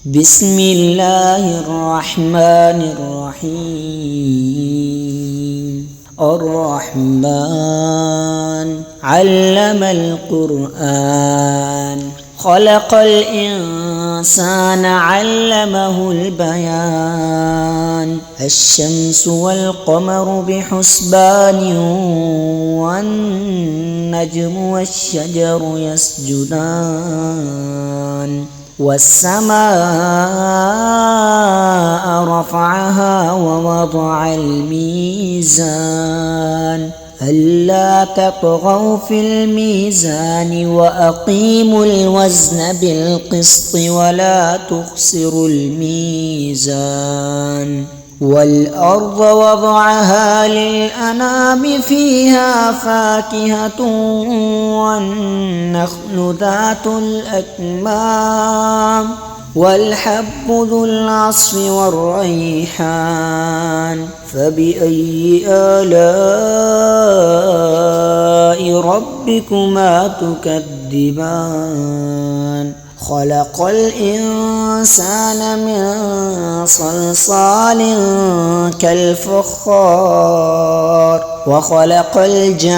بسم الله الرحمن الرحيم. الرحمن علم القرآن، خلق الإنسان علمه البيان. الشمس والقمر بحسبان، والنجم والشجر يسجدان. والسماء رفعها ووضع الميزان، ألا تطغوا في الميزان وأقيموا الوزن بالقسط ولا تخسروا الميزان. والأرض وضعها للأنام، فيها فاكهة والنخل ذات الأكمام، والحب ذو العصف والريحان. فبأي آلاء ربكما تكذبان؟ خلق الإنسان من صلصال كالفخار، وخلق الجان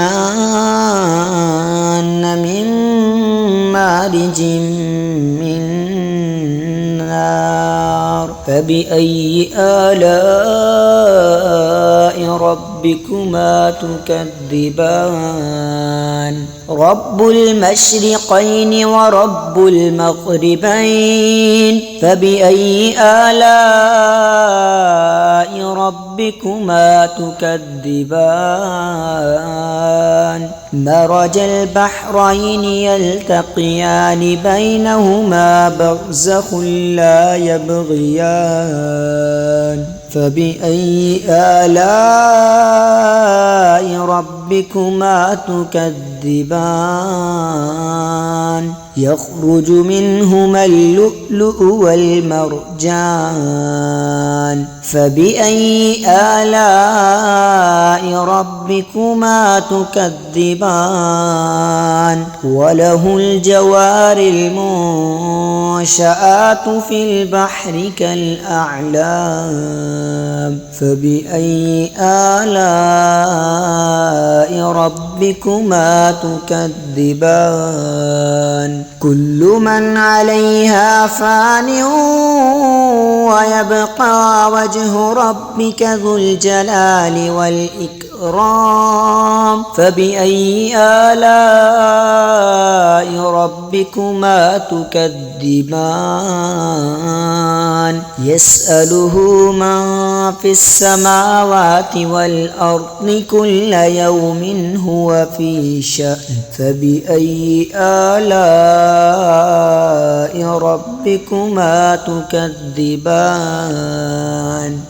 من مارج من نار. فبأي آلاء ربكما تكذبان؟ رب المشرقين ورب المغربين، فبأي آلاء ربكما تكذبان؟ مرج البحرين يلتقيان، بينهما برزخ لا يبغيان. فبأي آلاء ربكما تكذبان؟ يخرج منهما اللؤلؤ والمرجان. فبأي آلاء ربكما تكذبان؟ وله الجوار المنشآت في البحر كالأعلام. فبأي آلاء ربكما تكذبان؟ كل من عليها فان، ويبقى وجه ربك ذو الجلال والإكرام. فبأي آلاء ربكما تكذبان؟ يسأله من في السماوات والأرض كل يوم هو في شأن. فبأي آلاء ربكما تكذبان؟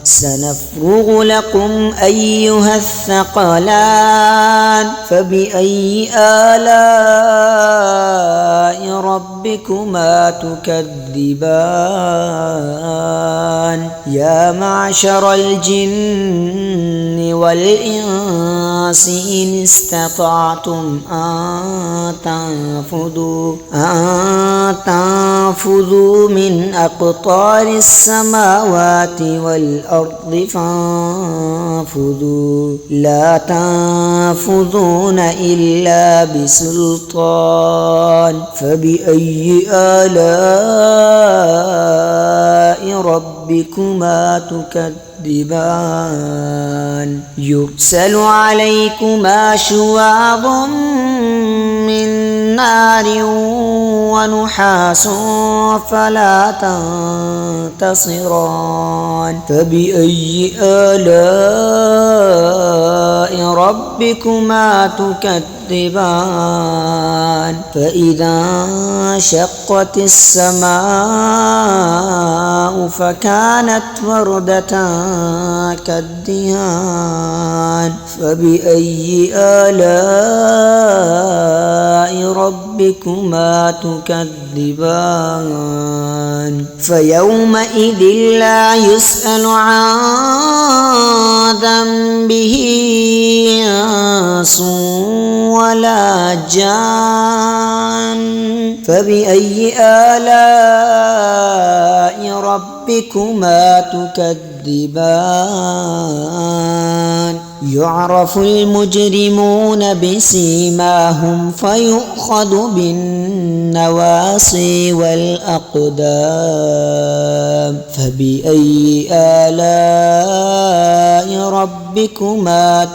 سنفرغ لكم أيها الثقلان. فبأي آلاء ربكما تكذبان؟ يا معشر الجن والإنس إن استطعتم أن تنفذوا من أقطار السماوات والأرض فانفذوا، لا تنفذون إلا بسلطان. فبأي آلاء ربكما تكذبان؟ يرسل عليكما شواظ من نار ونحاس فلا تنتصران. فبأي آلاء ربكما تكذبان؟ فإذا انشقت السماء فكانت وردة كالدهان. فبأي آلاء ربكما تكذبان؟ فيومئذ لا يسأل عن ذنبه إنس ولا جان فبأي آلاء ربكما تكذبان يعرف المجرمون بسيماهم فيؤخذ بالنواصي والأقدام فبأي آلاء ربكما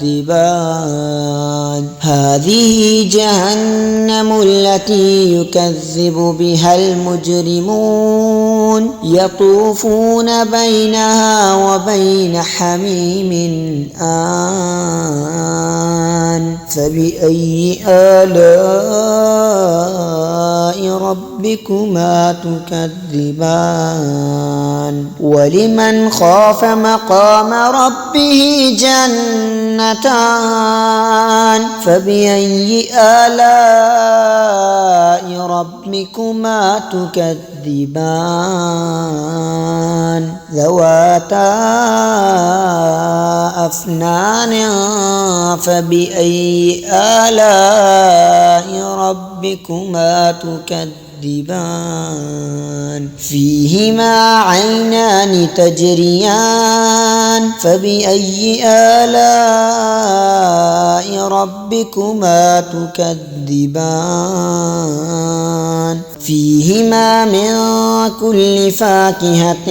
تكذبان هذه جهنم التي يكذب بها المجرمون يطوفون بينها وبين حميم آن فبأي آلاء ربكما تكذبان ولمن خاف مقام ربه جنتان فبأي آلاء ربكما تكذبان ذواتا أفنان فبأي آلاء ربكما تكذبان فيهما عينان تجريان فبأي آلاء ربكما تكذبان فيهما من كل فاكهة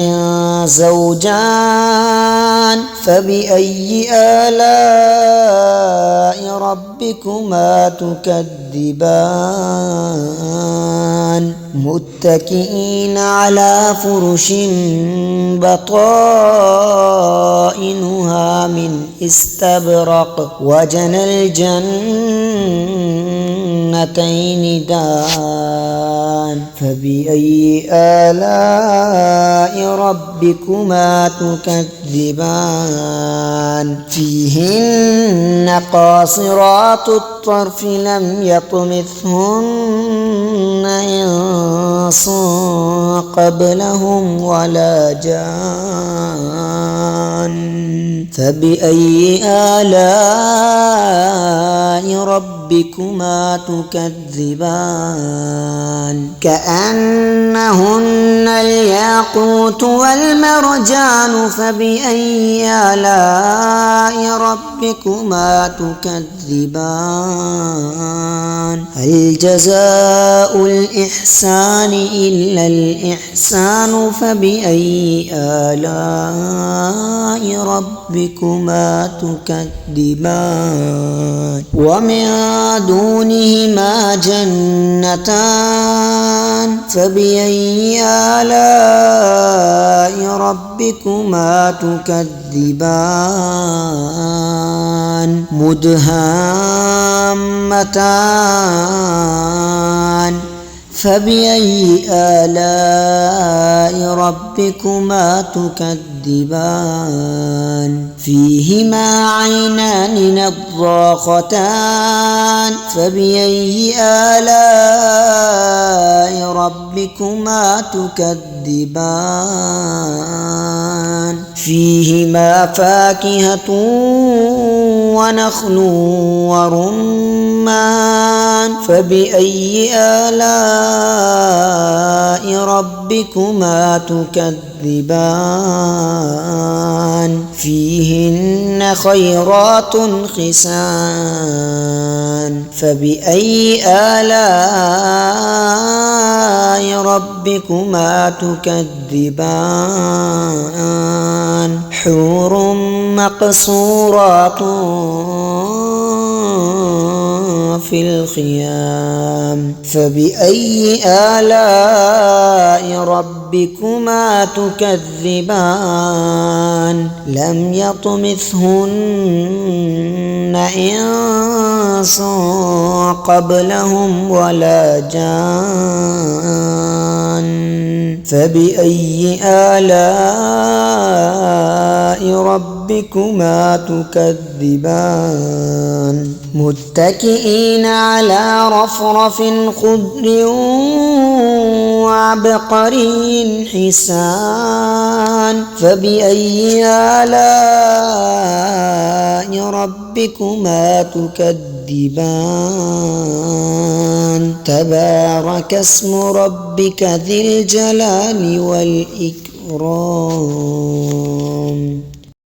زوجان فبأي آلاء ربكما تكذبان متكئين على فرش بطائنها من استبرق وجنى الجنتين دان فبأي آلاء ربكما تكذبان فيهن قاصرات الطرف لم يطمثهن إنس قبلهم ولا جان فبأي آلاء ربكما تكذبان كأنهن الياقوت والمرجان فبأي آلاء ربكما تكذبان هل جزاء الإحسان إلا الإحسان فبأي آلاء ربكما تكذبان ومن دونهما جنتان فبأي آلاء ربكما تكذبان مدهامتان فبأي آلاء ربكما تكذبان فيهما عينان نضاختان فبأي آلاء ربكما تكذبان فيهما فاكهة ونخل ورمان فبأي آلاء ربكما تكذبان فيهن خيرات حسان فبأي آلاء ربكما تكذبان حور مقصورات في الخيام فبأي آلاء ربكما تكذبان لم يطمثهن إنس قبلهم ولا جان فبأي آلاء ربكما تكذبان متكئين على رفرف خضر وعبقري حسان فبأي آلاء ربكما تكذبان تبارك اسم ربك ذي الجلال والإكرام.